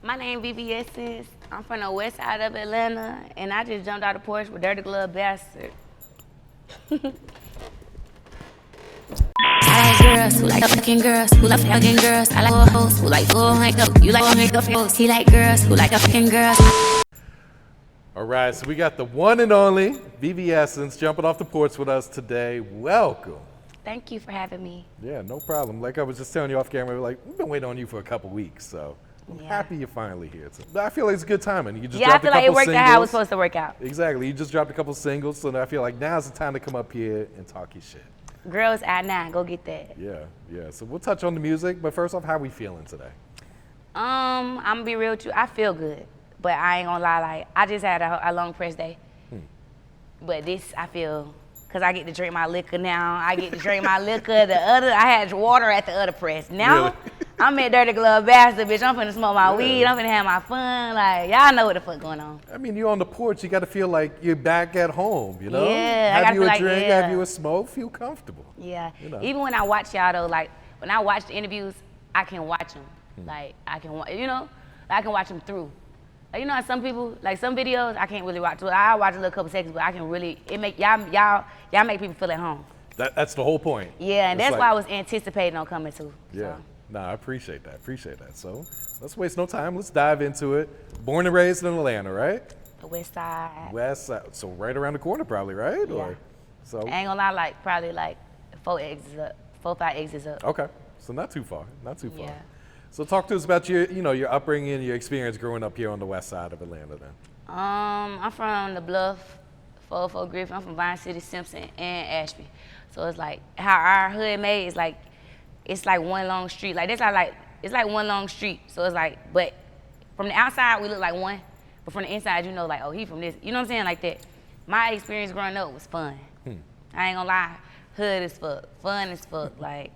My name VVSNCE. I'm from the Westside of Atlanta, and I just jumped out of Porch with Dirty Glove Bastard. I like girls who like fucking girls, who love fucking girls. I like hoes who like go hang up. You like go hang up hoes. He like girls who like fucking girls. All right, so we got the one and only VVSNCE jumping off the porch with us today. Welcome. Thank you for having me. Yeah, no problem. Like I was just telling you off camera, we've been waiting on you for a couple weeks, so I'm happy you're finally here. So I feel like it's good timing. You just dropped a couple I feel like it worked singles. out how it was supposed to work out. Exactly. You just dropped a couple singles, so I feel like now's the time to come up here and talk your shit. Girls at 9, go get that. Yeah. So we'll touch on the music, but first off, how we feeling today? I'm gonna be real with you. I feel good, but I ain't gonna lie. Like I just had a long press day, but this I feel, cause I get to drink my liquor now. I get to drink my liquor. I had water at the other press. Now Really? I'm at Dirty Glove Bastard, bitch. I'm finna smoke my weed. I'm finna have my fun. Like y'all know what the fuck going on. I mean, you're on the porch. You got to feel like you're back at home, you know? Yeah, I Have gotta you feel a like, drink, yeah. have you a smoke, feel comfortable. Yeah. You know. Even when I watch y'all though, like when I watch the interviews, I can watch them. Like I can, I can watch them through. Like, you know how some people, like some videos, I can't really watch. I watch a little couple seconds, but I can really, it make y'all make people feel at home. That's the whole point. Yeah, and It's that's like- why I was anticipating on coming too. Yeah. So. No, I appreciate that. So let's waste no time. Let's dive into it. Born and raised in Atlanta, right? The West Side. West Side. So right around the corner, probably, right? Yeah. Or so. I ain't gonna lie, like probably like 4, 5 exits up. Okay. So not too far. Yeah. So talk to us about your upbringing, your experience growing up here on the West Side of Atlanta. Then. I'm from the Bluff, 404 Griffin. I'm from Vine City, Simpson, and Ashby. So it's like how our hood made is like, it's like one long street. Like that's how it's like one long street. So it's like, but from the outside we look like one, but from the inside you know like, oh, he from this. You know what I'm saying? Like that. My experience growing up was fun. I ain't gonna lie, hood as fuck, fun as fuck. Like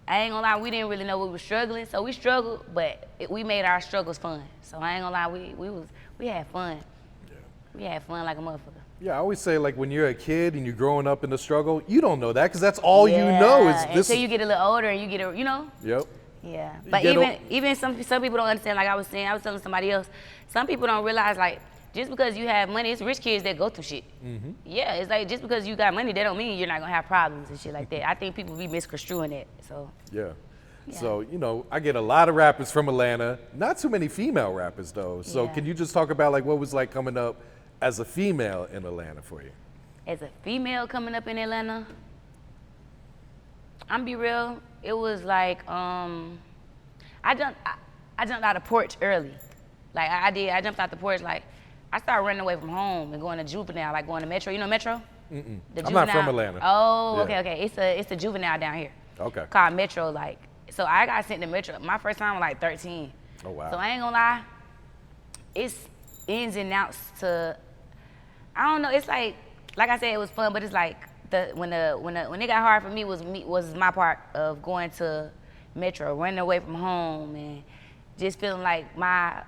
I ain't gonna lie, we didn't really know we were struggling, so we struggled, but we made our struggles fun. So I ain't gonna lie, we had fun. Yeah. We had fun like a motherfucker. Yeah, I always say like when you're a kid and you're growing up in the struggle, you don't know that because that's all you know is this. Until you get a little older and you get a, Yep. Yeah, You but get even some people don't understand. Like I was telling somebody else, some people don't realize like just because you have money, it's rich kids that go through shit. Yeah, it's like just because you got money, that don't mean you're not gonna have problems and shit like that. I think people be misconstruing that. So Yeah. Yeah. So, I get a lot of rappers from Atlanta, not too many female rappers though. So Yeah. can you just talk about like what was like coming up as a female in Atlanta for you? as a female coming up in Atlanta, I'm be real, it was like I jumped out of Porch early. Like I jumped out the porch, like I started running away from home and going to Juvenile, like going to Metro. You know Metro? Mm-mm. The I'm not from Atlanta. Oh, Yeah. okay. It's a Juvenile down here. Okay. Called Metro, like. So I got sent to Metro. My first time was like 13. Oh, wow. So I ain't gonna lie, it's ins and outs to, I don't know, it's like I said, it was fun, but it's like when it got hard for me was my part of going to Metro, running away from home and just feeling like my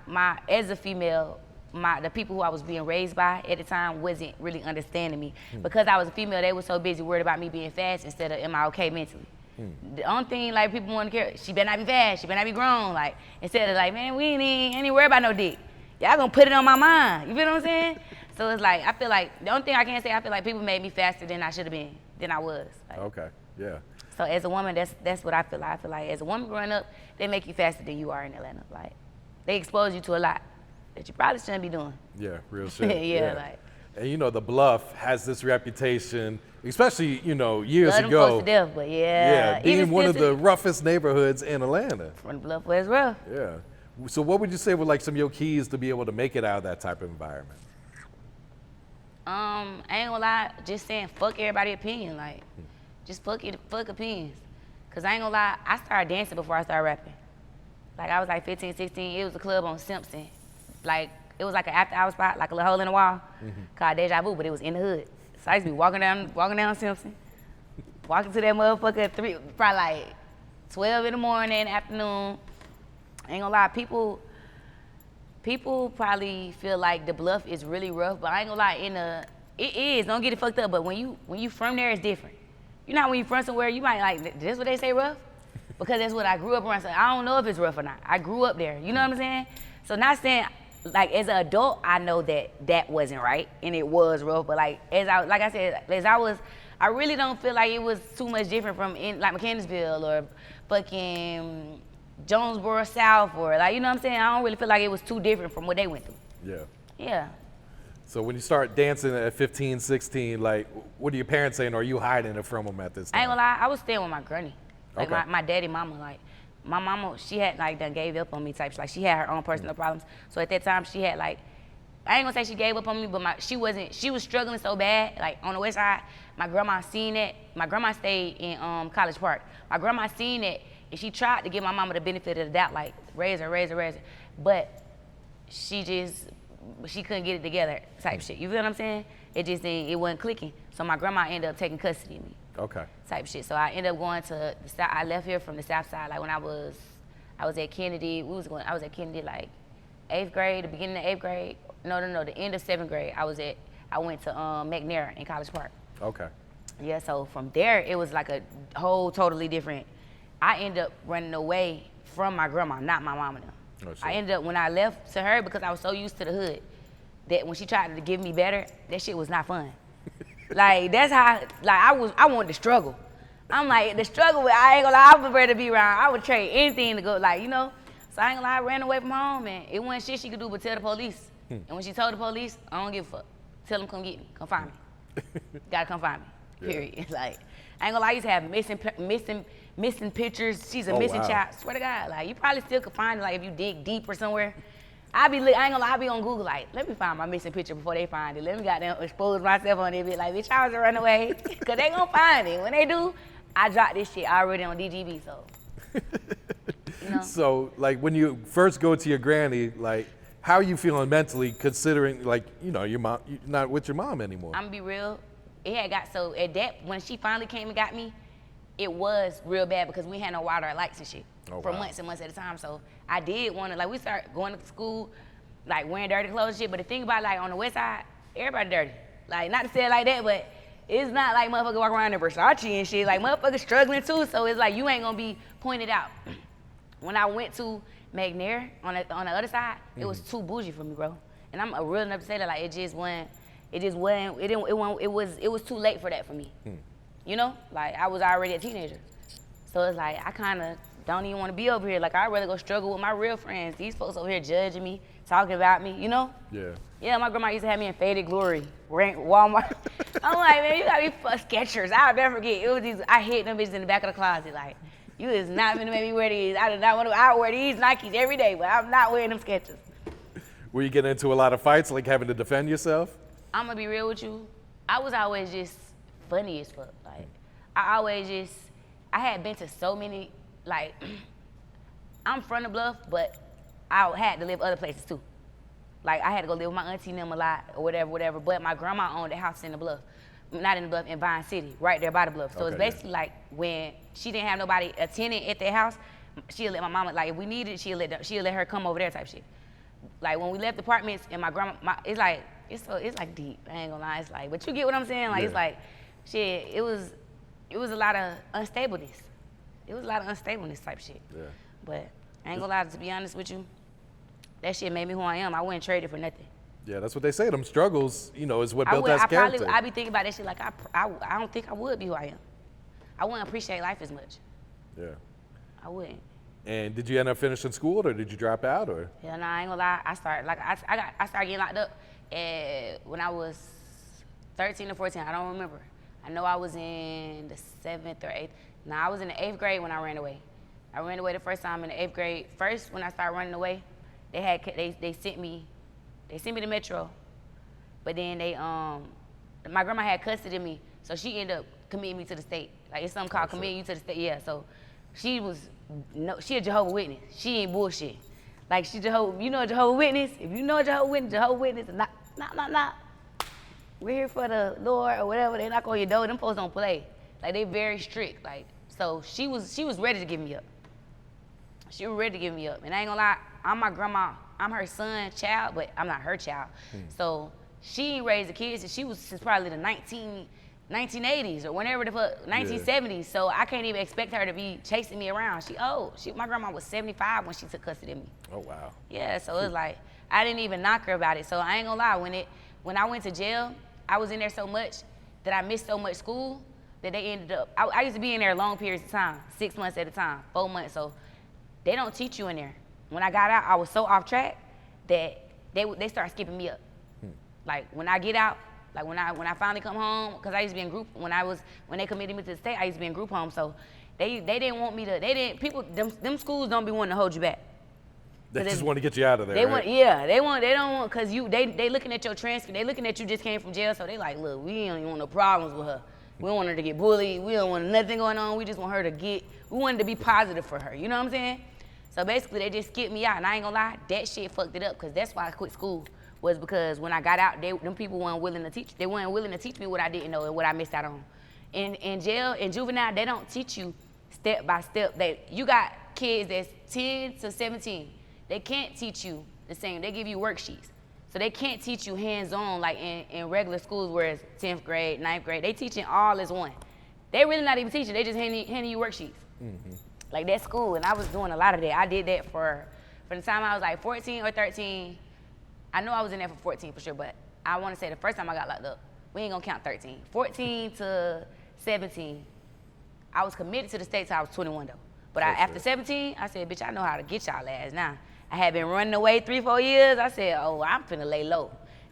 as a female, the people who I was being raised by at the time wasn't really understanding me. Because I was a female, they were so busy worried about me being fast instead of am I okay mentally. The only thing like people want to care, she better not be fast, she better not be grown. Like instead of like, man, we ain't worried about no dick. Y'all gonna put it on my mind. You feel what I'm saying? So it's like I feel like the only thing I can say, I feel like people made me faster than I should have been, than I was. Like, Okay. Yeah. so as a woman, that's what I feel like. I feel like as a woman growing up, they make you faster than you are in Atlanta. Like they expose you to a lot that you probably shouldn't be doing. Yeah. Real shit. Yeah, like. And the Bluff has this reputation, especially years Love them ago. folks to death, but Yeah, being even one of still the roughest neighborhoods in Atlanta. from the Bluff was rough. Yeah. So what would you say were like some of your keys to be able to make it out of that type of environment? I ain't gonna lie, just saying fuck everybody's opinion, like just fuck opinions. Cause I ain't gonna lie, I started dancing before I started rapping. Like I was like 15, 16, it was a club on Simpson. Like it was like an after hour spot, like a little hole in the wall, called Deja Vu, but it was in the hood. So I used to be walking down Simpson, walking to that motherfucker at probably like 12 in the morning, afternoon. I ain't gonna lie, people probably feel like the Bluff is really rough, but I ain't gonna lie, it is, don't get it fucked up, but when you from there, it's different. You know how when you from somewhere, you might like, this what they say rough? because that's what I grew up around. So I don't know if it's rough or not. I grew up there. You know what I'm saying? So not saying, like, as an adult, I know that wasn't right and it was rough. But like I said, I really don't feel like it was too much different from like Mechanicsville or fucking Jonesboro South, or like, you know what I'm saying? I don't really feel like it was too different from what they went through. Yeah. Yeah. So when you start dancing at 15, 16, like, what are your parents saying? Or are you hiding it from them at this time? I ain't gonna lie, I was staying with my granny. Like Okay. my daddy mama, like my mama, she had like done gave up on me types. Like she had her own personal problems. So at that time she had like, I ain't gonna say she gave up on me, but she was struggling so bad. Like on the west side, my grandma seen it. My grandma stayed in College Park. My grandma seen it and she tried to give my mama the benefit of the doubt, like raise her. But she couldn't get it together type shit. You feel what I'm saying? It wasn't clicking. So my grandma ended up taking custody of me. Okay. Type shit. So I ended up going to the south. I left here from the south side. Like when I was at Kennedy. I was at Kennedy like 8th grade, the beginning of 8th grade. No, the end of 7th grade. I went to McNair in College Park. Okay. Yeah. So from there, it was like a whole totally different. I ended up running away from my grandma, not my mama. Oh, shit. I ended up when I left to her because I was so used to the hood that when she tried to give me better, that shit was not fun. Like that's how I wanted to struggle. I'm like the struggle with I ain't gonna lie, I would rather be around. I would trade anything to go like, you know. So I ain't gonna lie, I ran away from home and it wasn't shit she could do but tell the police. And when she told the police, I don't give a fuck. Tell them come get me, come find me. Gotta come find me. Period. It's like I ain't gonna lie, I used to have missing pictures. She's a missing child. Swear to God, like you probably still could find it like if you dig deep or somewhere. I ain't gonna lie, I be on Google like, let me find my missing picture before they find it. Let me goddamn expose myself on it. Be like, bitch, I was a runaway. Cause they gonna find it. When they do, I drop this shit already on DGB, so. You know? So like when you first go to your granny, like how are you feeling mentally considering like, you know, your mom, you're not with your mom anymore? I'm gonna be real, it had got so, at that, when she finally came and got me, it was real bad because we had no water or lights and shit for months and months at a time. So I did want to, like we started going to school, like wearing dirty clothes and shit. But the thing about like on the west side, everybody dirty. Like not to say it like that, but it's not like motherfuckers walk around in Versace and shit. Like motherfuckers struggling too. So it's like you ain't gonna be pointed out. When I went to McNair on the other side, it was too bougie for me, bro. And I'm real enough to say that like it was too late for that for me. You know, like I was already a teenager. So it's like, I kind of don't even want to be over here. Like I'd rather go struggle with my real friends. These folks over here judging me, talking about me, you know? Yeah. Yeah, my grandma used to have me in Faded Glory, Walmart. I'm like, man, you got me for Skechers. I'll never forget. It was these, I hid them bitches in the back of the closet. Like, you is not gonna make me wear these. I do not want to, I wear these Nikes every day, but I'm not wearing them Skechers. Were you getting into a lot of fights, like having to defend yourself? I'm gonna be real with you. I was always just funny as fuck. Like, I had been to so many, like, I'm from the Bluff, but I had to live other places too. Like, I had to go live with my auntie and them a lot, or whatever, but my grandma owned a house in the Bluff. Not in the Bluff, in Vine City, right there by the Bluff. So it's basically like when she didn't have nobody, a tenant at their house, she'll let my mama, like if we needed, she'll let her come over there type shit. Like when we left the Partments and my grandma, it's like deep, I ain't gonna lie, it's like, but you get what I'm saying? Like, it's like, shit, it was a lot of unstableness. It was a lot of unstableness type shit. Yeah. But I ain't gonna lie, to be honest with you, that shit made me who I am. I wouldn't trade it for nothing. Yeah, that's what they say. Them struggles, you know, is what built that character. I be thinking about that shit like I don't think I would be who I am. I wouldn't appreciate life as much. Yeah. I wouldn't. And did you end up finishing school or did you drop out or? Yeah, nah, I ain't gonna lie. I started getting locked up when I was 13 or 14. I don't remember. I know I was in the 7th or 8th. Nah, I was in the 8th grade when I ran away. I ran away the first time in the 8th grade. First, when I started running away, they sent me to Metro, but then my grandma had custody of me, so she ended up committing me to the state. Like it's something called committing you to the state. Yeah, so she a Jehovah's Witness. She ain't bullshit. Like she you know a Jehovah's Witness? If you know a Jehovah's Witness, not. We're here for the Lord or whatever. They knock on your door. Them folks don't play. Like they very strict. Like so she was ready to give me up. She was ready to give me up. And I ain't gonna lie, I'm my grandma. I'm her son, child, but I'm not her child. So she ain't raised the kids. And she's probably the 1980s or whenever the fuck, 1970s. So I can't even expect her to be chasing me around. She old. My grandma was 75 when she took custody of me. Oh, wow. Yeah, so it's like, I didn't even knock her about it. So I ain't gonna lie, when I went to jail, I was in there so much that I missed so much school that they ended up, I used to be in there long periods of time, 6 months at a time, 4 months. So they don't teach you in there. When I got out, I was so off track that they start skipping me up. Like when I get out, like when I finally come home, cause I used to be in group, when they committed me to the state, I used to be in group home. So they didn't want me to, them schools don't be wanting to hold you back. They just want to get you out of there, They right? they don't want, cause they looking at your transcript, they looking at you just came from jail, so they like, look, we don't even want no problems with her. We don't want her to get bullied, we don't want nothing going on, we just want her we wanted to be positive for her, you know what I'm saying? So basically they just skipped me out, and I ain't gonna lie, that shit fucked it up, cause that's why I quit school, was because when I got out, them people weren't willing to teach me what I didn't know and what I missed out on. In jail, in juvenile, they don't teach you step by step. You got kids that's 10 to 17. They can't teach you the same. They give you worksheets. So they can't teach you hands-on like in regular schools where it's 10th grade, 9th grade. They teaching all as one. They really not even teaching. They just handing you worksheets. Mm-hmm. Like that's school, and I was doing a lot of that. I did that from the time I was like 14 or 13. I know I was in there for 14 for sure, but I want to say the first time I got locked up, we ain't gonna count 13. 14 to 17, I was committed to the state till I was 21 though. But after 17, I said, bitch, I know how to get y'all ass now. I had been running away 3-4 years. I said, oh, I'm finna lay low.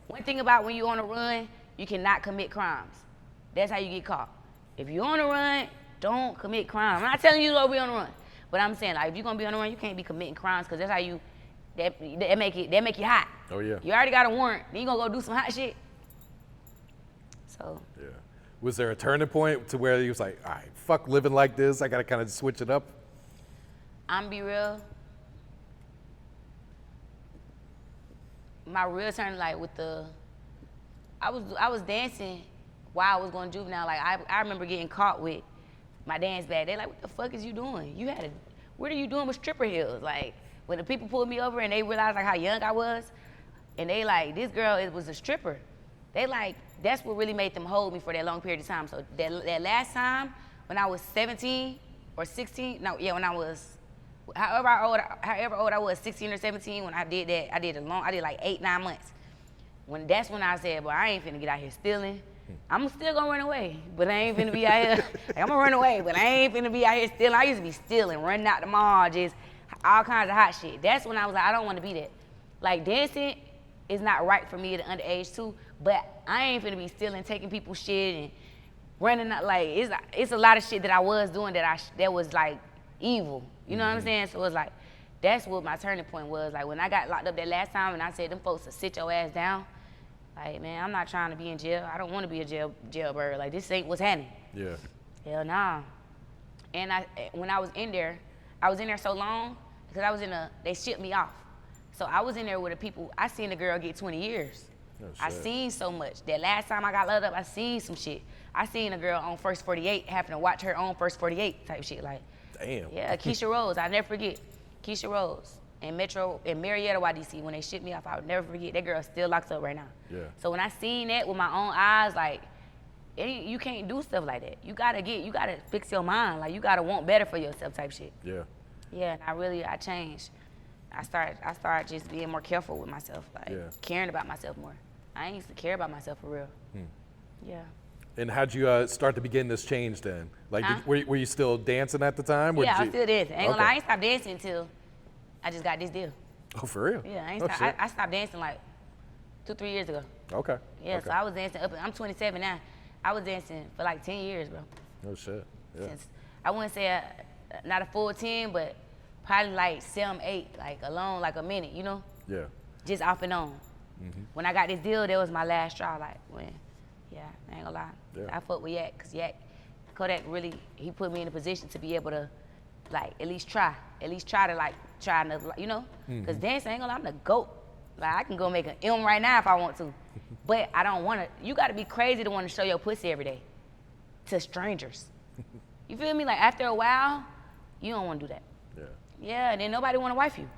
One thing about when you on a run, you cannot commit crimes. That's how you get caught. If you on a run, don't commit crimes. I'm not telling you to be on a run, but I'm saying like if you're gonna be on a run, you can't be committing crimes because that's how that make you hot. Oh yeah. You already got a warrant, then you gonna go do some hot shit. So. Yeah. Was there a turning point to where you was like, all right, fuck living like this, I gotta kind of switch it up? I'm be real. My real turn, like with I was dancing while I was going to juvenile. Like I remember getting caught with my dance bag. They like, what the fuck is you doing? What are you doing with stripper heels? Like when the people pulled me over and they realized like how young I was, and they like, this girl was a stripper. They like, that's what really made them hold me for that long period of time. So that last time when I was 17 or 16, when I was, however old I was, 16 or 17, when I did that, I did like 8-9 months. That's when I said, well, I ain't finna get out here stealing. I'm still gonna run away, but I ain't finna be out here. Like, I'm gonna run away, but I ain't finna be out here stealing. I used to be stealing, running out the mall, just all kinds of hot shit. That's when I was like, I don't wanna be that. Like dancing is not right for me at an underage too, but I ain't finna be stealing, taking people's shit and running out. Like it's a lot of shit that I was doing that was like evil. You know what I'm saying? So it's like, that's what my turning point was. Like when I got locked up that last time and I said them folks to sit your ass down, like, man, I'm not trying to be in jail. I don't want to be a jailbird. Like, this ain't what's happening. Yeah. Hell nah. And when I was in there so long because they shipped me off. So I was in there with the people, I seen the girl get 20 years. Oh, I seen so much. That last time I got locked up, I seen some shit. I seen a girl on First 48 having to watch her own First 48 type shit. Like, damn. Yeah, Keisha Rose, I'll never forget. Keisha Rose in Marietta, YDC, when they shipped me off, I would never forget. That girl still locked up right now. Yeah. So when I seen that with my own eyes, like, you can't do stuff like that. You gotta fix your mind. Like, you gotta want better for yourself type shit. Yeah. Yeah, and I changed. I started just being more careful with myself, like caring about myself more. I ain't used to care about myself for real. Yeah. And how'd you start to begin this change then? Like, were you still dancing at the time? Yeah, I was still dancing. I ain't stopped dancing until I just got this deal. Oh, for real? Yeah, I stopped dancing like 2-3 years ago. Okay. Yeah, so I was dancing I'm 27 now. I was dancing for like 10 years, bro. Oh, shit. Yeah. I wouldn't say not a full 10, but probably like 7, 8, like alone, like a minute, you know? Yeah. Just off and on. Mm-hmm. When I got this deal, that was my last straw, like when, I ain't gonna lie. Yeah. I fucked with Yak, cause Kodak really, he put me in a position to be able to, like, at least try to like, try another, you know? Cause dance, I ain't gonna lie, I'm the GOAT. Like, I can go make an M right now if I want to. But I don't wanna, you gotta be crazy to wanna show your pussy every day to strangers. You feel me? Like, after a while, you don't wanna do that. Yeah. Yeah, and then nobody wanna wife you.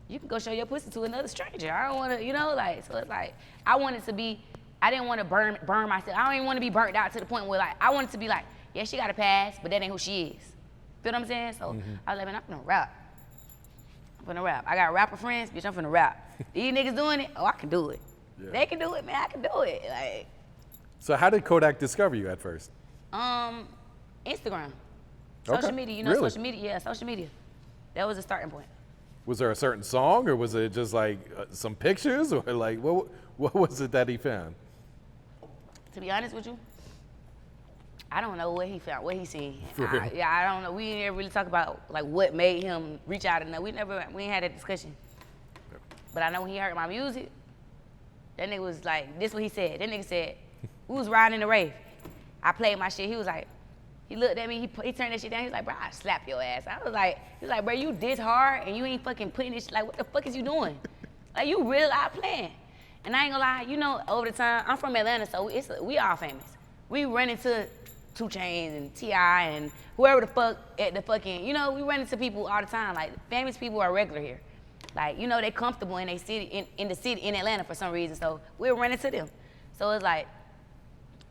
You can go show your pussy to another stranger. I don't wanna, you know, like, so it's like, I want it to be I didn't want to burn myself. I don't even want to be burnt out to the point where like I wanted to be like, yeah, she got a pass, but that ain't who she is. Feel what I'm saying? So I was like, man, I'm finna rap. I got rapper friends, bitch, I'm finna rap. These niggas doing it, oh, I can do it. Yeah. They can do it, man, I can do it. Like. So how did Kodak discover you at first? Instagram. Okay. Social media, you know, Really? social media, yeah, social media. That was a starting point. Was there a certain song, or was it just like some pictures, or like what was it that he found? To be honest with you, I don't know what he found, what he seen. For real? I don't know. We didn't ever really talk about like what made him reach out and we ain't had that discussion. But I know when he heard my music, that nigga was like, this what he said. That nigga said, we was riding in the rave. I played my shit. He was like, he looked at me, he turned that shit down. He was like, bro, I slap your ass. I was like, he was like, bro, you this hard and you ain't fucking putting this shit, like, what the fuck is you doing? Like, you really out playing. And I ain't gonna lie, you know, over the time, I'm from Atlanta, so we all famous. We run into 2 Chainz and T.I. and whoever the fuck at the fucking, you know, we run into people all the time. Like, famous people are regular here. Like, you know, they comfortable in their city, in the city, in Atlanta for some reason, so we'll run into them. So it's like,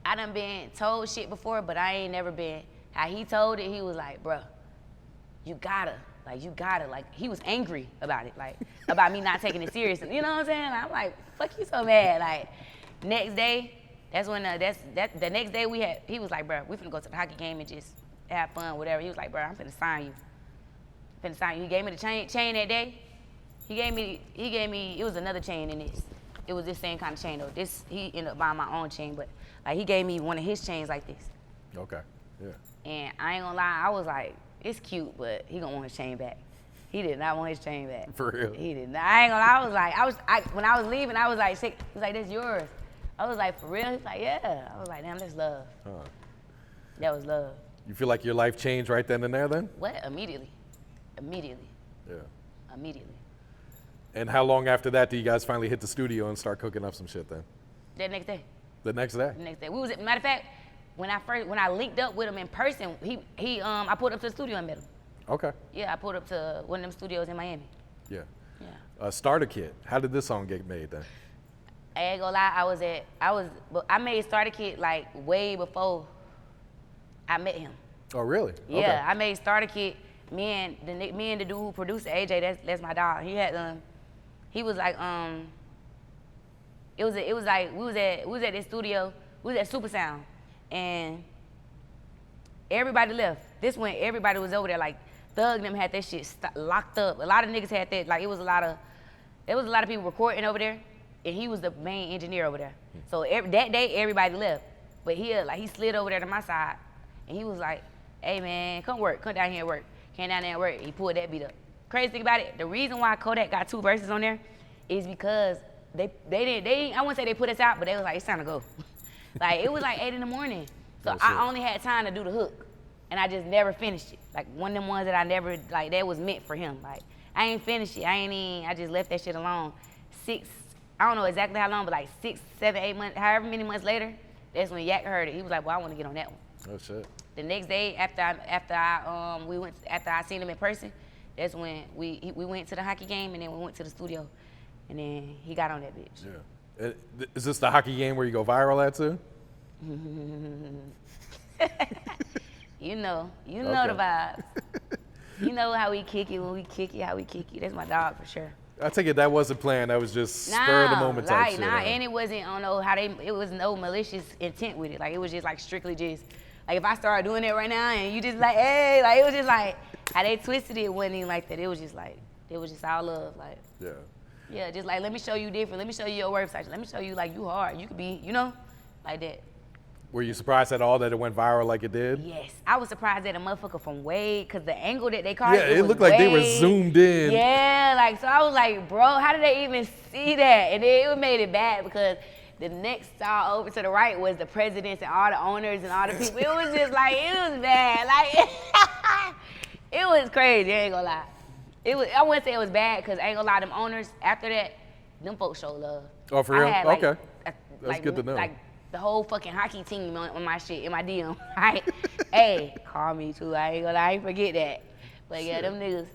I done been told shit before, but I ain't never been, how he told it, he was like, bruh, you gotta, like, he was angry about it, like, about me not taking it serious, you know what I'm saying? I'm like, fuck you so mad, like, next day, that's when, the next day he was like, bruh, we finna go to the hockey game and just have fun, whatever. He was like, bruh, I'm finna sign you. He gave me the chain that day. He gave me, it was another chain in this. It was this same kind of chain though. This, he ended up buying my own chain, but like he gave me one of his chains like this. Okay, yeah. And I ain't gonna lie, I was like, it's cute, but he gonna want his chain back. He did not want his chain back. For real? He did not. I ain't gonna lie, when I was leaving, I was like, he was like, that's yours. I was like, for real? He was like, yeah. I was like, damn, that's love. Huh. That was love. You feel like your life changed right then and there then? What? Immediately. Yeah. Immediately. And how long after that do you guys finally hit the studio and start cooking up some shit then? That next day. The next day? The next day. We was, matter of fact, when I linked up with him in person, I pulled up to the studio and met him. Okay. Yeah, I pulled up to one of them studios in Miami. Yeah. Yeah. Starter Kit. How did this song get made then? I ain't gonna lie, I made Starter Kit like way before I met him. Oh, really? Yeah, okay. I made Starter Kit. Me and the dude who produced it, AJ, that's my dog. He was like, it was like we was at this studio, we was at Super Sound, and everybody left. This when everybody was over there, like Thug and them had that shit locked up. A lot of niggas had that, like there was a lot of people recording over there, and he was the main engineer over there. So that day everybody left, but he slid over there to my side, and he was like, hey man, come down here and work. Came down there and worked, he pulled that beat up. Crazy thing about it, the reason why Kodak got 2 verses on there is because they I wouldn't say they put us out, but they was like, it's time to go. Like, it was like 8 in the morning. So I only had time to do the hook, and I just never finished it. Like, one of them ones that I never, like, that was meant for him. Like, I ain't finished it, I just left that shit alone. I don't know exactly how long, but like 6, 7, 8 months, however many months later, that's when Yak heard it. He was like, well, I want to get on that one. Oh, shit. The next day after I seen him in person, that's when we went to the hockey game and then we went to the studio, and then he got on that bitch. Yeah. Is this the hockey game where you go viral at too? You know the vibes. You know how we kick it when we kick it, how we kick it. That's my dog for sure. I take it that wasn't planned. That was just spur of the moment type shit. And it wasn't, I don't know it was no malicious intent with it. Like, it was just like strictly just, like if I started doing it right now and you just like, hey, like it was just like, how they twisted it wasn't even like that. It was just like, it was just all love. Like, yeah. Yeah, just like, let me show you different. Let me show you your website. Let me show you like you hard. You could be, you know, like that. Were you surprised at all that it went viral like it did? Yes, I was surprised that a motherfucker from way, cause the angle that they caught it looked like they were zoomed in. Yeah, like, so I was like, bro, how did they even see that? And it made it bad because the next star over to the right was the presidents and all the owners and all the people. It was just like, it was bad. Like, it was crazy, I ain't gonna lie. I wouldn't say it was bad, cause I ain't gonna lie, them owners, after that, them folks show love. Oh, for real? Like, okay. That's good to know. Like, the whole fucking hockey team on my shit, in my DM. Right? Hey, call me too. I ain't gonna lie, I ain't forget that. But yeah, them niggas,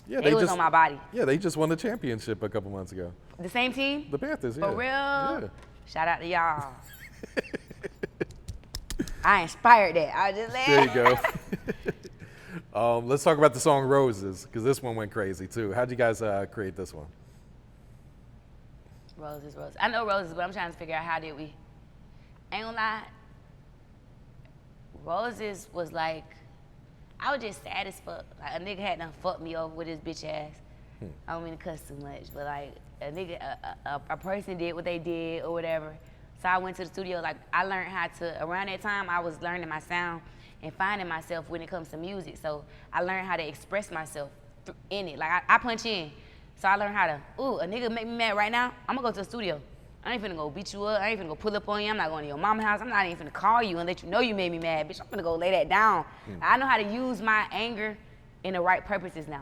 they was on my body. Yeah, they just won the championship a couple months ago. The same team? The Panthers, yeah. For real? Yeah. Shout out to y'all. I inspired that. I was just like, There you go. Let's talk about the song Roses, because this one went crazy too. How'd you guys create this one? Roses. I know Roses, but I'm trying to figure out how did we. Ain't gonna lie. Roses was like, I was just sad as fuck. Like a nigga had done fucked me over with his bitch ass. I don't mean to cuss too much, but like a nigga, a person did what they did or whatever. So I went to the studio, like I learned how to, around that time I was learning my sound and finding myself when it comes to music. So I learned how to express myself in it. Like I punch in. So I learned how to, ooh, a nigga make me mad right now, I'm gonna go to the studio. I ain't finna go beat you up, I ain't finna go pull up on you, I'm not going to your mama's house, I'm not even finna call you and let you know you made me mad, bitch, I'm finna go lay that down. I know how to use my anger in the right purposes now,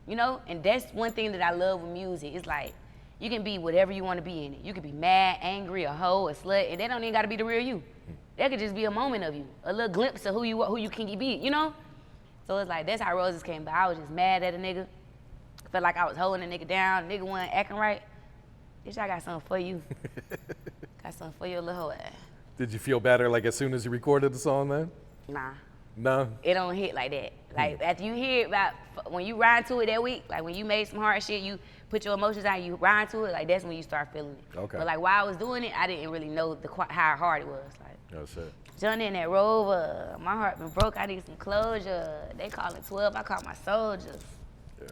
you know? And that's one thing that I love with music, it's like, you can be whatever you wanna be in it. You can be mad, angry, a hoe, a slut, and that don't even gotta be the real you. That could just be a moment of you, a little glimpse of who you can be, you know? So it's like, that's how Roses came by. I was just mad at a nigga. Felt like I was holding a nigga down, nigga wasn't acting right. Bitch, I got something for you. Got something for your little hoe ass. Did you feel better like as soon as you recorded the song, man? Nah. No? It don't hit like that. Like after you hear it about, when you ride to it that week, like when you made some hard shit, you put your emotions out, you ride to it, like that's when you start feeling it. Okay. But like while I was doing it, I didn't really know how hard it was. Like, No shit. Johnny in that Rover, my heart been broke, I need some closure. They call it 12, I call my soldiers. Yeah.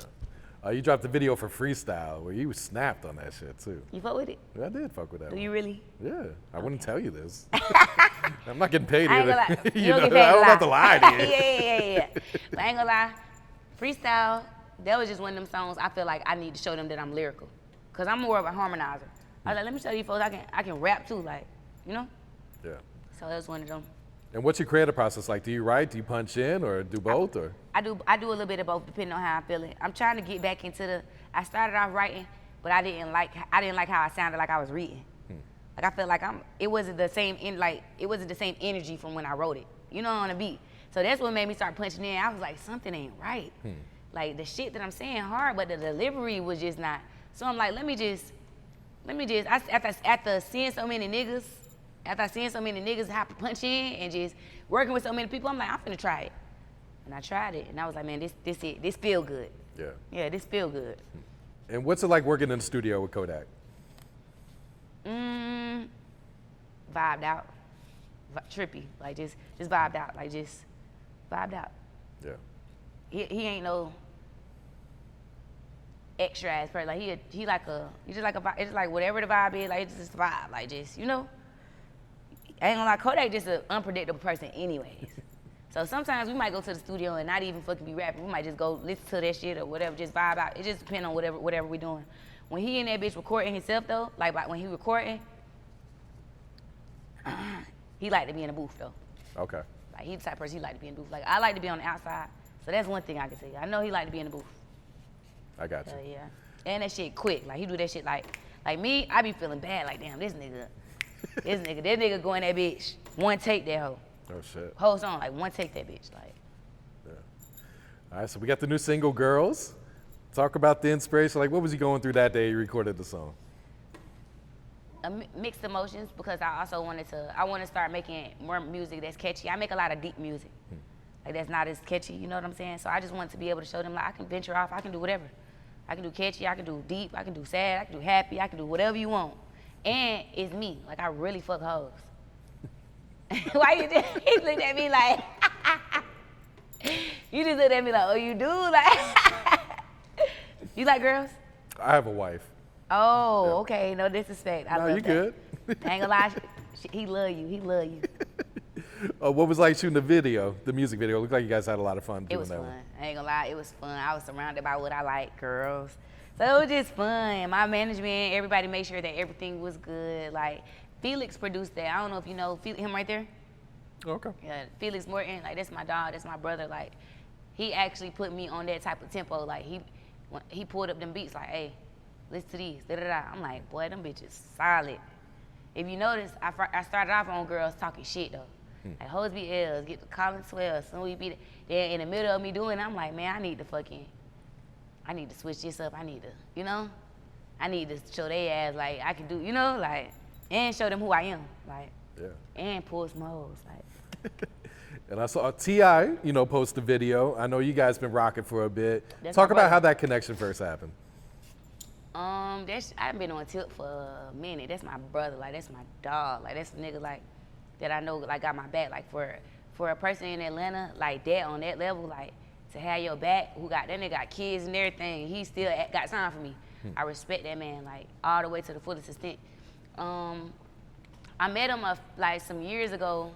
You dropped the video for Freestyle where you snapped on that shit too. You fuck with it? I did fuck with that. Do one. you really? Yeah, I wouldn't tell you this. I'm not getting paid I ain't either. gonna lie. You know, don't get paid I don't to have to lie to you. yeah. But I ain't gonna lie. Freestyle, that was just one of them songs I feel like I need to show them that I'm lyrical. Cause I'm more of a harmonizer. I was like, let me show you folks I can rap too, like, you know? Yeah. So that was one of them. And what's your creative process like? Do you write? Do you punch in, or do both? Or I do a little bit of both depending on how I'm feeling. I'm trying to get back into I started off writing, but I didn't like how I sounded like I was reading. Like I felt like it wasn't the same energy from when I wrote it, you know, on a beat. So that's what made me start punching in. I was like, something ain't right. Like the shit that I'm saying hard, but the delivery was just not. So I'm like, let me just, after seeing so many niggas have to punch in and just working with so many people, I'm like, I'm finna try it. And I tried it, and I was like, man, this feel good. yeah. Yeah, this feel good. And what's it like working in the studio with Kodak? Vibed out, trippy, like just vibed out, like just vibed out. Yeah. He ain't no extra ass person. Like he's just like it's just like whatever the vibe is, like it's just a vibe, like just, you know. I ain't gonna lie, Kodak just an unpredictable person anyways. So sometimes we might go to the studio and not even fucking be rapping. We might just go listen to that shit or whatever, just vibe out. It just depends on whatever we doing. When he in that bitch recording himself though, like when he recording, he like to be in the booth though. Okay. Like he the type of person he like to be in the booth. Like I like to be on the outside. So that's one thing I can say. I know he like to be in the booth. I got you. Yeah. And that shit quick. Like he do that shit like me, I be feeling bad. Like damn, that nigga go in that bitch. One take that hoe. Oh shit. Whole song, like one take that bitch. Like. Yeah. All right, so we got the new single, Girls. Talk about the inspiration. Like, what was you going through that day you recorded the song? Mixed emotions, because I also want to start making more music that's catchy. I make a lot of deep music. Like that's not as catchy, you know what I'm saying? So I just want to be able to show them like I can venture off, I can do whatever. I can do catchy, I can do deep, I can do sad, I can do happy, I can do whatever you want. And it's me, like I really fuck hoes. Why you just, he looked at me like, you just looked at me like, oh you do? Like, you like girls? I have a wife. Oh, Yeah. Okay, no disrespect. I No, love you that. good. I ain't gonna lie, he love you. What was it like shooting the music video? It looked like you guys had a lot of fun doing It was that fun. one. I ain't gonna lie, it was fun. I was surrounded by what I like, girls. So it was just fun. My management, everybody made sure that everything was good. Like, Felix produced that. I don't know if you know him right there. Okay. Yeah, Felix Morton, like that's my dog, that's my brother. Like, he actually put me on that type of tempo. Like, he pulled up them beats like, hey, listen to these, da-da-da. I'm like, boy, them bitches solid. If you notice, I started off on girls talking shit though. Like hoes be L's, get the Colin swell, soon we be there in the middle of me doing it, I'm like, man, I need to switch this up. I need to show they ass like I can do, like and show them who I am, like, Yeah. and pull some hoes, like. And I saw T.I., you know, post a video. I know you guys been rocking for a bit. That's Talk my about brother. how that connection first happened. I've been on Tip for a minute. That's my brother, like that's my dog, like that's a nigga like that I know like got my back. Like for a person in Atlanta like that on that level, like to have your back, who got that nigga got kids and everything, he still got time for me. I respect that man like all the way to the fullest extent. I met him like some years ago.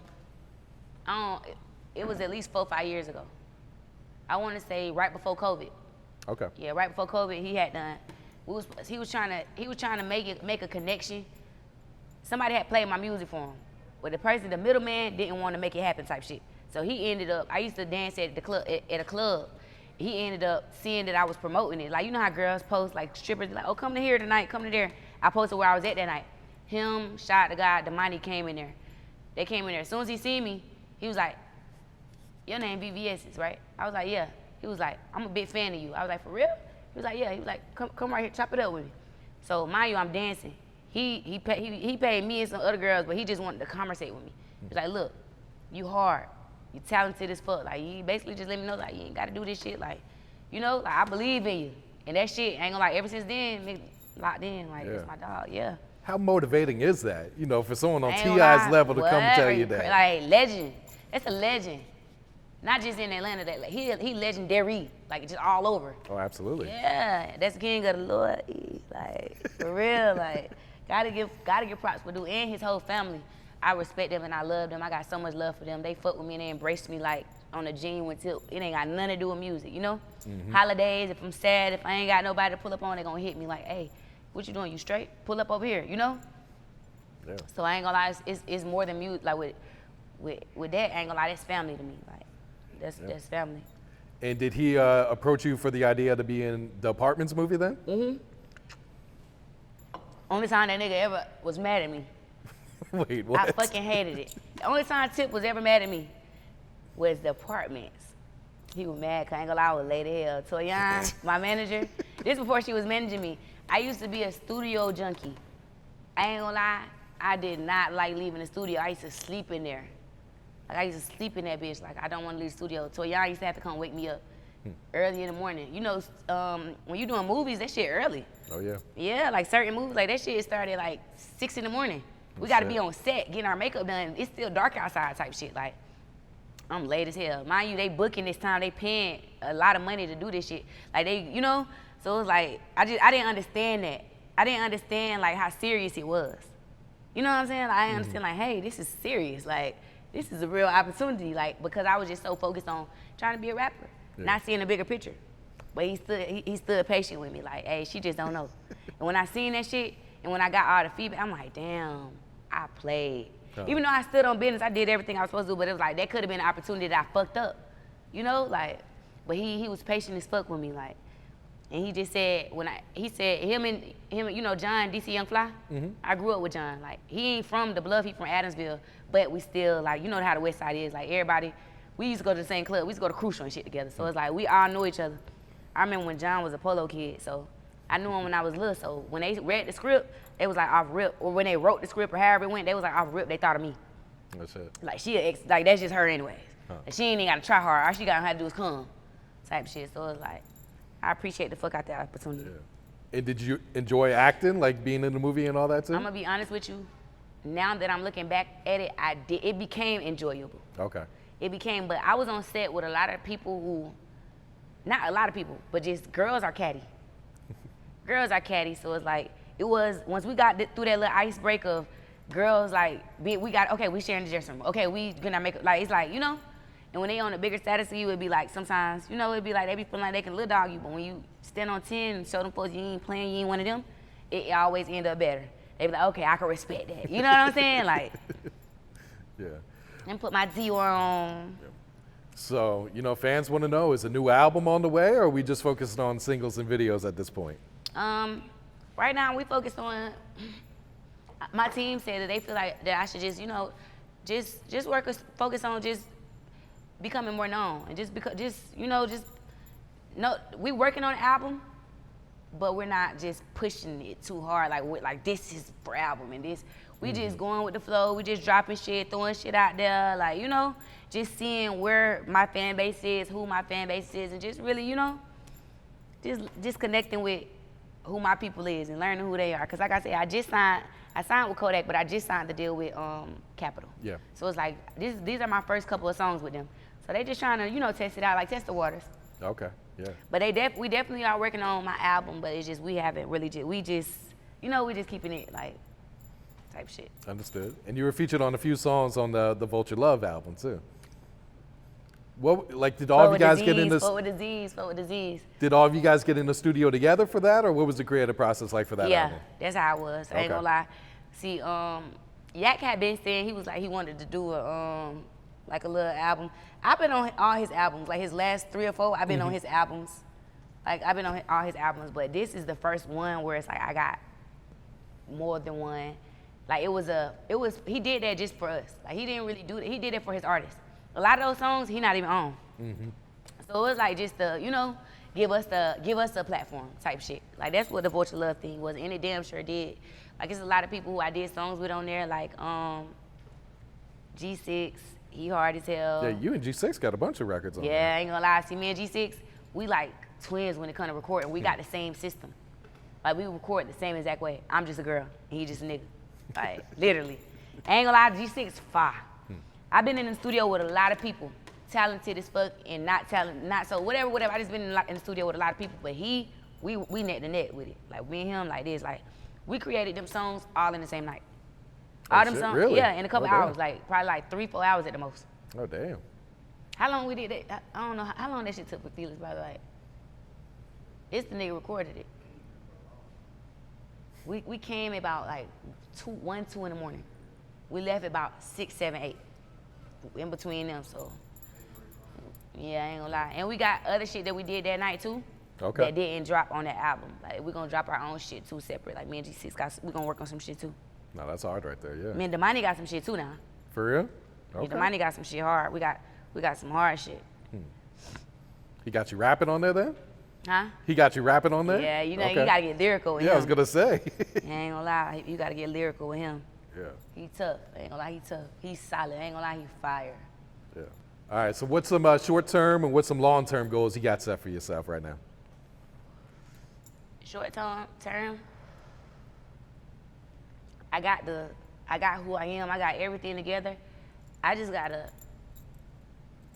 It was at least 4 or 5 years ago. I want to say right before COVID. Okay. Yeah, right before COVID, he had done. He was trying to make a connection. Somebody had played my music for him, but the middleman didn't want to make it happen type shit. So he ended up. I used to dance at the club at a club. He ended up seeing that I was promoting it. Like you know how girls post like strippers like, oh come to here tonight, come to there. I posted where I was at that night. Him, Shot, the guy, the money came in there. They came in there. As soon as he seen me, he was like, your name VVSNCE, right? I was like, yeah. He was like, I'm a big fan of you. I was like, for real? He was like, yeah. He was like, come right here, chop it up with me. So mind you, I'm dancing. He paid me and some other girls, but he just wanted to conversate with me. He's like, look, you hard. You talented as fuck. Like, you basically just let me know, like, you ain't got to do this shit. Like, you know, like, I believe in you. And that shit, ain't gonna lie, ever since then, nigga, locked in. Like, it's my dog, yeah. How motivating is that? You know, for someone on Ain't T.I.'s gonna lie, level to come and tell what? you that. Like, legend. That's a legend. Not just in Atlanta, that like, he legendary, like just all over. Oh, absolutely. Yeah, that's the king of the Lord. Like, for real, like, gotta give props for dude and his whole family. I respect them and I love them. I got so much love for them. They fuck with me and they embrace me like on a genuine tip. It ain't got nothing to do with music, you know? Holidays, if I'm sad, if I ain't got nobody to pull up on, they gonna hit me like, hey, what you doing? You straight? Pull up over here, you know? Yeah. So I ain't gonna lie, it's more than music. Like with that, I ain't gonna lie, that's family to me. Like, that's family. And did he approach you for the idea to be in the Partments movie then? Only time that nigga ever was mad at me. Wait, what? I fucking hated it. The only time Tip was ever mad at me was the Partments. He was mad, cause I ain't gonna lie, I was late as hell. Toyan, my manager, this before she was managing me. I used to be a studio junkie. I ain't gonna lie, I did not like leaving the studio. I used to sleep in there. Like I used to sleep in that bitch. Like I don't want to leave the studio. Toyan used to have to come wake me up early in the morning. You know, when you doing movies, that shit early. Oh yeah. Yeah, like certain movies, like that shit started at like 6 in the morning. We gotta be on set, getting our makeup done. It's still dark outside type shit. Like, I'm late as hell. Mind you, they booking this time, they paying a lot of money to do this shit. Like they, you know, so it was like, I didn't understand that. I didn't understand like how serious it was. You know what I'm saying? Like, I understand like, hey, this is serious. Like, this is a real opportunity. Like, because I was just so focused on trying to be a rapper, not seeing the bigger picture. But he stood patient with me, like, hey, she just don't know. And when I seen that shit, and when I got all the feedback, I'm like, damn, I played. Even though I stood on business, I did everything I was supposed to do, but it was like, that could have been an opportunity that I fucked up. You know, like, but he was patient as fuck with me, like. And he just said, him and you know, John, DC Young Fly, I grew up with John. Like, he ain't from the Bluff, he from Adamsville, but we still, like, you know how the Westside is. Like, everybody, we used to go to the same club. We used to go to Crucial and shit together. So it's like, we all know each other. I remember when John was a polo kid, so I knew him when I was little. So when they read the script, it was like off rip. Or when they wrote the script or however it went, they was like off rip, they thought of me. That's it. Like, like, that's just her anyways. Like, she ain't even got to try hard. All she got to do is come type shit. So it's like, I appreciate the fuck out that opportunity. Yeah. And did you enjoy acting, like being in the movie and all that too? I'm gonna be honest with you. Now that I'm looking back at it, it became enjoyable. Okay. It became, but I was on set with a lot of people who, not a lot of people, but just girls are catty. Girls are catty, so it's like, it was, once we got through that little icebreaker of girls like, we sharing the dressing room. Okay, we gonna make, like, it's like, you know? And when they on a bigger status of you, it'd be like, sometimes, you know, it'd be like, they be feeling like they can little dog you, but when you stand on 10 and show them folks you ain't playing, you ain't one of them, it always end up better. They be like, okay, I can respect that. You know what I'm saying? Like, yeah. And put my Dior on. Yeah. So, you know, fans want to know, is a new album on the way, or are we just focused on singles and videos at this point? Right now, we focused on, my team said that they feel like that I should just, you know, just focus on just becoming more known. And we working on an album, but we're not just pushing it too hard, like this is for album and this. We just going with the flow. We just dropping shit, throwing shit out there, like, you know, just seeing where my fan base is, who my fan base is, and just really, you know, just connecting with who my people is and learning who they are. Cause like I said, I signed with Kodak, but I just signed the deal with Capital. Yeah. So it's like these are my first couple of songs with them. So they just trying to, you know, test it out, like test the waters. Okay. Yeah. But we definitely are working on my album, but it's just we haven't really we just keeping it like type shit. Understood. And you were featured on a few songs on the Vulture Love album too. What, like, did all of you guys get in this? Fuck with disease. Did all of you guys get in the studio together for that, or what was the creative process like for that album? Yeah, that's how it was. I ain't gonna lie. See, Yak had been saying he was like he wanted to do like a little album. I've been on all his albums, like his last 3 or 4. I've been on his albums, like I've been on all his albums. But this is the first one where it's like I got more than one. Like he did that just for us. Like he didn't really do it. He did it for his artists. A lot of those songs he not even on. So it was like just the, you know, give us the platform type shit. Like that's what the Vulture Love thing was, and it damn sure did. Like it's a lot of people who I did songs with on there, like G6, he hard as hell. Yeah, you and G6 got a bunch of records on there. Yeah, I ain't gonna lie. See, me and G6, we like twins when it come to recording. We got the same system. Like we record the same exact way. I'm just a girl, and he just a nigga. Like literally. I ain't gonna lie, G6 fire. I've been in the studio with a lot of people, talented as fuck and not talented, not so whatever. I just been in the studio with a lot of people, but we neck to neck with it. Like me and him, like this, like we created them songs all in the same night. All them songs, really? yeah, in a couple hours, like probably like 3-4 hours at the most. Oh damn. How long we did that? I don't know how long that shit took for Felix, by the way. It's the nigga recorded it. We came about like 1, 2 in the morning. We left about 6, 7, 8. In between them, so yeah, I ain't gonna lie. And we got other shit that we did that night too. Okay. That didn't drop on that album. Like we gonna drop our own shit too, separate. Like me and G6 we gonna work on some shit too. No, that's hard right there. Yeah. Me and Damani got some shit too now. For real? Me Okay. and Damani got some shit hard. We got some hard shit. He got you rapping on there then? Huh? He got you rapping on there? Yeah, you know Okay. you gotta get lyrical with him. Yeah, I was gonna say. I ain't gonna lie, you gotta get lyrical with him. Yeah. He tough. I ain't gonna lie, he tough. He's solid. I ain't gonna lie, he fire. Yeah. All right. So what's some short-term and what's some long-term goals you got set for yourself right now? Short term, I got who I am. I got everything together. I just gotta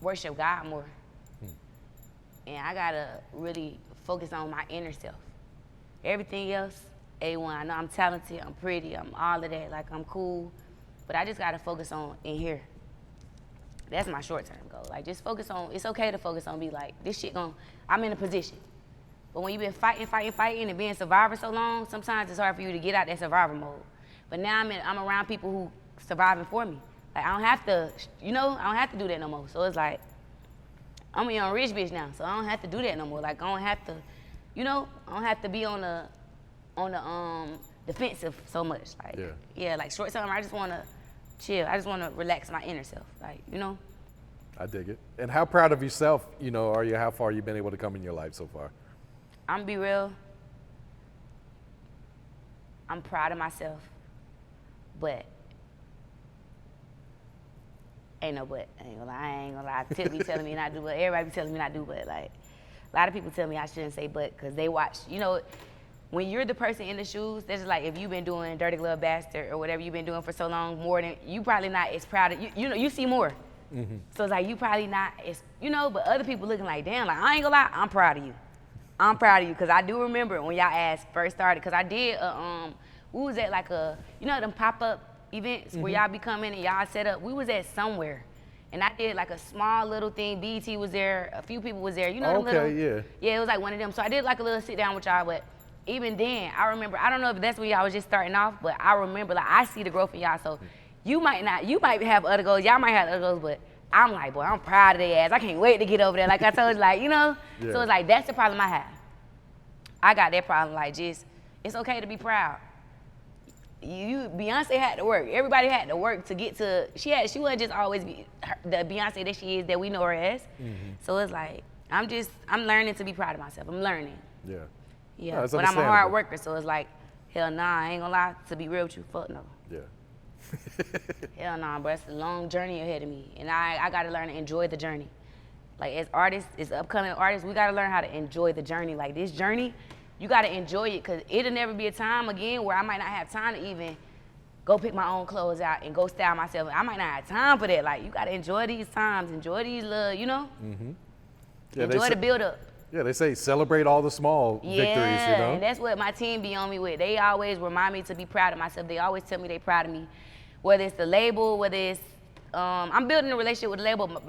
worship God more, and I gotta really focus on my inner self. Everything else, A1. I know I'm talented. I'm pretty. I'm all of that. Like I'm cool, but I just gotta focus on in here. That's my short-term goal. Like, just focus on, it's okay to focus on, be like, this shit I'm in a position. But when you've been fighting and being survivor so long, sometimes it's hard for you to get out that survivor mode. But now I'm around people who surviving for me. Like, I don't have to, you know, I don't have to do that no more. So it's like, I'm a young rich bitch now, so I don't have to do that no more. Like, I don't have to, you know, I don't have to be on the defensive so much. Like, yeah, like short-term, I just want to chill. I just want to relax my inner self, like, you know? I dig it. And how proud of yourself, you know, are you, how far you've been able to come in your life so far? I'm be real. I'm proud of myself, but ain't no but. I ain't gonna lie. Tip be telling me not do, but everybody be telling me not do, but like, a lot of people tell me I shouldn't say but, because they watch, you know, when you're the person in the shoes, that's just like if you've been doing Dirty Glove Bastard or whatever you've been doing for so long, more than, you probably not as proud of, you know, you see more. So it's like, you probably not as, you know, but other people looking like, damn, like, I ain't gonna lie, I'm proud of you. I'm proud of you, because I do remember when y'all ass first started, because I did, we was at like you know them pop-up events where y'all be coming and y'all set up, we was at somewhere. And I did like a small little thing, BET was there, a few people was there, you know them little, yeah, it was like one of them. So I did like a little sit down with y'all, but even then, I remember, I don't know if that's when y'all was just starting off, but I remember, like, I see the growth in y'all, so you might have other goals, y'all might have other goals, but I'm like, boy, I'm proud of their ass. I can't wait to get over there. Like I told you, like, you know? Yeah. So it's like, that's the problem I have. I got that problem, like, just, it's okay to be proud. Beyonce had to work. Everybody had to work to get to, she wasn't just always the Beyonce that she is, that we know her as. So it's like, I'm learning to be proud of myself. I'm learning. Yeah. Yeah, no, but I'm a hard worker, so it's like, hell nah, I ain't gonna lie, to be real with you, fuck no. Yeah. Hell no, bro. It's a long journey ahead of me. And I got to learn to enjoy the journey. Like, as artists, as upcoming artists, we got to learn how to enjoy the journey. Like, this journey, you got to enjoy it, because it'll never be a time again where I might not have time to even go pick my own clothes out and go style myself. I might not have time for that. Like, you got to enjoy these times, enjoy these little, you know? Mm-hmm. Yeah, enjoy the build-up. Yeah, they say celebrate all the small victories, you know? And that's what my team be on me with. They always remind me to be proud of myself. They always tell me they proud of me. Whether it's the label, whether it's, I'm building a relationship with the label,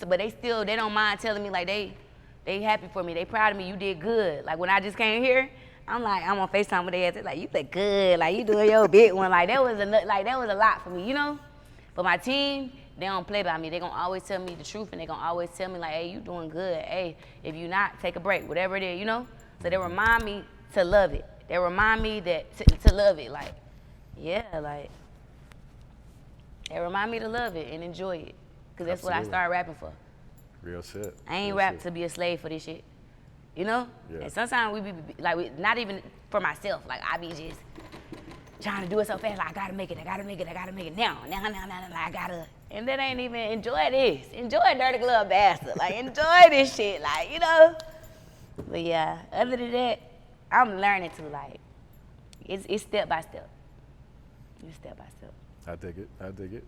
but they don't mind telling me, like, they happy for me. They proud of me. You did good. Like, when I just came here, I'm on FaceTime with their ass. They're like, you look good. Like, you doing your big one. Like, that was a lot for me, you know? But my team, they don't play by me. They gonna always tell me the truth, and they gonna always tell me, like, hey, you doing good. Hey, if you not, take a break, whatever it is, you know? So they remind me to love it. They remind me that to love it. Like, yeah, like, they remind me to love it and enjoy it. Because that's what I started rapping for. Real shit. I ain't rap to be a slave for this shit. You know? Yeah. And sometimes we be, like, not even for myself. Like, I be just trying to do it so fast. Like, I gotta make it now. I gotta. And then I ain't even enjoy this. Enjoy Dirty Glove Bastard. Like, enjoy this shit. Like, you know? But yeah, other than that, I'm learning to, like, it's step by step. It's step by step. I dig it.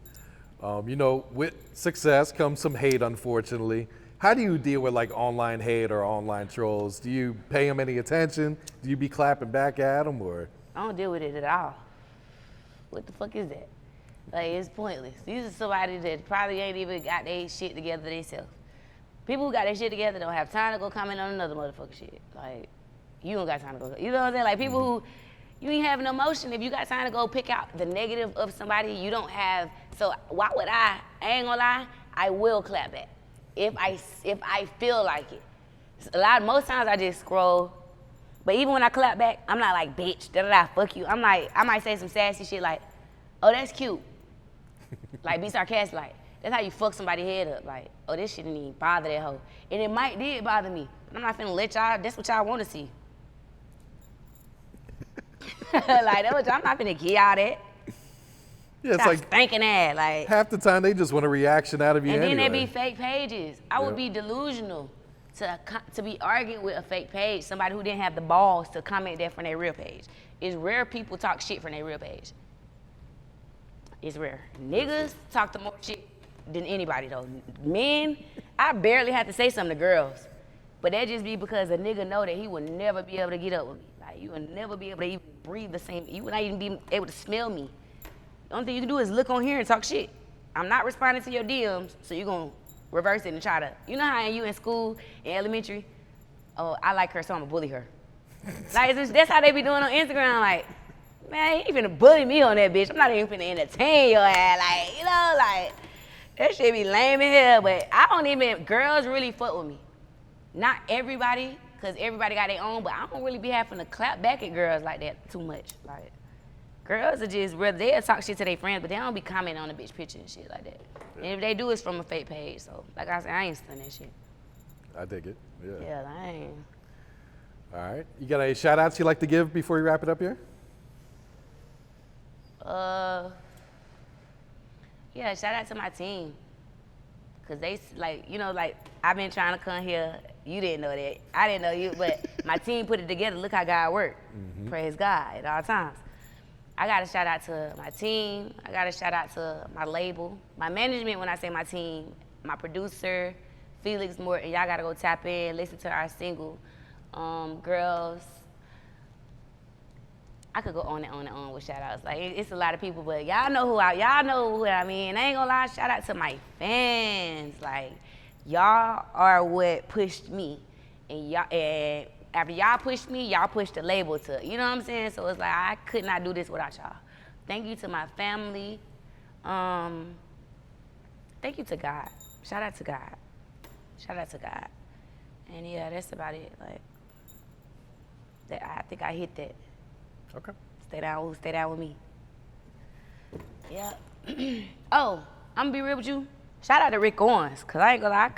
You know, with success comes some hate, unfortunately. How do you deal with, like, online hate or online trolls? Do you pay them any attention? Do you be clapping back at them, or? I don't deal with it at all. What the fuck is that? Like, it's pointless. These are somebody that probably ain't even got their shit together themselves. People who got their shit together don't have time to go comment on another motherfucker shit. Like, you don't got time to go, you know what I'm saying? Like, people who, you ain't have no emotion. If you got time to go pick out the negative of somebody, you don't have. So why would I ain't gonna lie, I will clap back if I feel like it. Most times I just scroll, but even when I clap back, I'm not like, bitch, fuck you. I'm like, I might say some sassy shit like, oh, that's cute. Like, be sarcastic, like, that's how you fuck somebody's head up. Like, oh, this shit didn't even bother that hoe. And it did bother me. But I'm not finna let y'all, that's what y'all wanna see. Like, I'm not finna give y'all that. Yeah, it's like stinking ass. Like, half the time they just want a reaction out of you. And anyway. then they be fake pages. I would be delusional to be arguing with a fake page, somebody who didn't have the balls to comment that from their real page. It's rare people talk shit from their real page. It's rare. Niggas talk the more shit than anybody though. Men, I barely have to say something to girls, but that just be because a nigga know that he would never be able to get up with me. Like, you would never be able to even breathe the same. You would not even be able to smell me. The only thing you can do is look on here and talk shit. I'm not responding to your DMs, so you're gonna reverse it and try to, you know how you in school, in elementary, oh, I like her, so I'm gonna bully her. Like, that's how they be doing on Instagram, like, man, he finna bully me on that bitch. I'm not even finna entertain your ass, like, you know, like, that shit be lame as hell, but I don't even, girls really fuck with me. Not everybody, cause everybody got their own, but I don't really be having to clap back at girls like that too much, like. Girls are just, they'll talk shit to their friends, but they don't be commenting on the bitch picture and shit like that. Yeah. And if they do, it's from a fake page. So, like I said, I ain't studying that shit. I dig it, yeah. Yeah, I ain't. All right, you got any shout outs you'd like to give before we wrap it up here? Yeah, shout out to my team. Cause they, like, you know, like, I've been trying to come here. You didn't know that. I didn't know you, but my team put it together. Look how God worked. Praise God at all times. I got to shout out to my team. I got to shout out to my label. My management, when I say my team, my producer, Felix Morton. Y'all got to go tap in, listen to our single. Girls. I could go on and on and on with shout outs. Like, it's a lot of people, but y'all know who I mean. I ain't gonna lie, shout out to my fans. Like, y'all are what pushed me. And after y'all pushed me, y'all pushed the label to, you know what I'm saying? So it's like, I could not do this without y'all. Thank you to my family. Thank you to God. Shout out to God. Shout out to God. And yeah, that's about it. Like, I think I hit that. Okay. Stay down with me. Yeah. Oh, I'm gonna be real with you. Shout out to Rick Owens, cause I ain't gonna lie,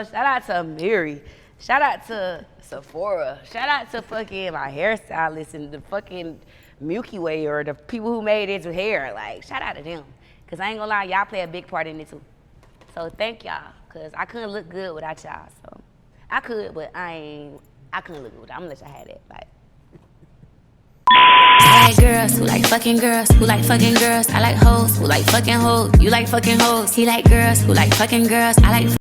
shout out to Mary. Shout out to Sephora. Shout out to fucking my hairstylist and the fucking Milky Way or the people who made it to hair. Like, shout out to them. Cause I ain't gonna lie, y'all play a big part in it too. So thank y'all, cause I couldn't look good without y'all. So I could, but I couldn't look good without. I'm gonna let y'all have that. Like. I like girls who like fucking girls, who like fucking girls. I like hoes who like fucking hoes. You like fucking hoes. He like girls who like fucking girls. I like